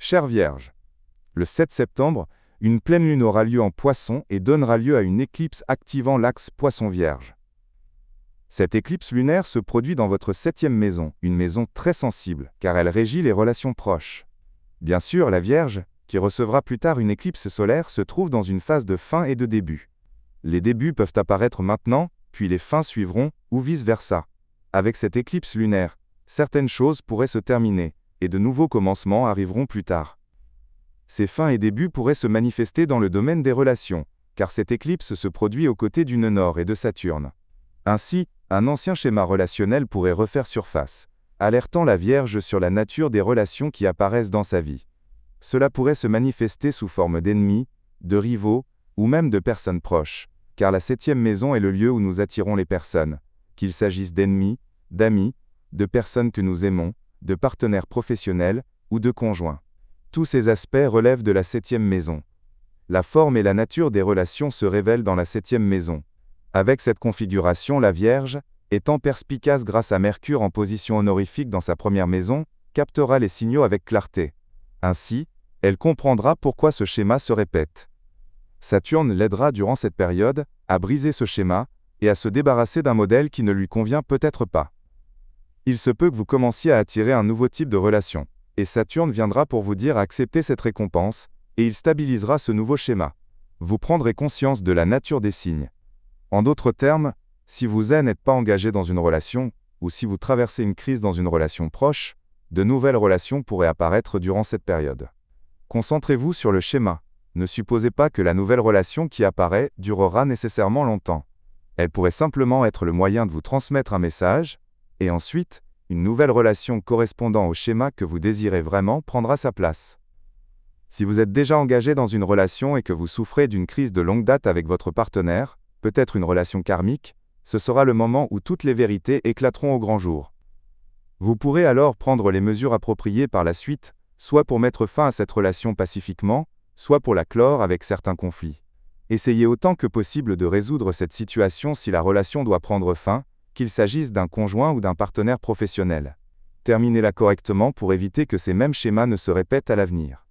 Chère Vierge, le 7 septembre, une pleine lune aura lieu en Poisson et donnera lieu à une éclipse activant l'axe Poisson-Vierge. Cette éclipse lunaire se produit dans votre 7e maison, une maison très sensible, car elle régit les relations proches. Bien sûr, la Vierge, qui recevra plus tard une éclipse solaire, se trouve dans une phase de fin et de début. Les débuts peuvent apparaître maintenant, puis les fins suivront, ou vice-versa. Avec cette éclipse lunaire, certaines choses pourraient se terminer, et de nouveaux commencements arriveront plus tard. Ces fins et débuts pourraient se manifester dans le domaine des relations, car cette éclipse se produit aux côtés du nœud nord et de Saturne. Ainsi, un ancien schéma relationnel pourrait refaire surface, alertant la Vierge sur la nature des relations qui apparaissent dans sa vie. Cela pourrait se manifester sous forme d'ennemis, de rivaux, ou même de personnes proches, car la 7e maison est le lieu où nous attirons les personnes, qu'il s'agisse d'ennemis, d'amis, de personnes que nous aimons, de partenaires professionnels, ou de conjoints. Tous ces aspects relèvent de la 7e maison. La forme et la nature des relations se révèlent dans la 7e maison. Avec cette configuration, la Vierge, étant perspicace grâce à Mercure en position honorifique dans sa première maison, captera les signaux avec clarté. Ainsi, elle comprendra pourquoi ce schéma se répète. Saturne l'aidera durant cette période à briser ce schéma et à se débarrasser d'un modèle qui ne lui convient peut-être pas. Il se peut que vous commenciez à attirer un nouveau type de relation, et Saturne viendra pour vous dire accepter cette récompense, et il stabilisera ce nouveau schéma. Vous prendrez conscience de la nature des signes. En d'autres termes, si vous n'êtes pas engagé dans une relation, ou si vous traversez une crise dans une relation proche, de nouvelles relations pourraient apparaître durant cette période. Concentrez-vous sur le schéma. Ne supposez pas que la nouvelle relation qui apparaît durera nécessairement longtemps. Elle pourrait simplement être le moyen de vous transmettre un message, et ensuite, une nouvelle relation correspondant au schéma que vous désirez vraiment prendra sa place. Si vous êtes déjà engagé dans une relation et que vous souffrez d'une crise de longue date avec votre partenaire, peut-être une relation karmique, ce sera le moment où toutes les vérités éclateront au grand jour. Vous pourrez alors prendre les mesures appropriées par la suite, soit pour mettre fin à cette relation pacifiquement, soit pour la clore avec certains conflits. Essayez autant que possible de résoudre cette situation si la relation doit prendre fin, qu'il s'agisse d'un conjoint ou d'un partenaire professionnel. Terminez-la correctement pour éviter que ces mêmes schémas ne se répètent à l'avenir.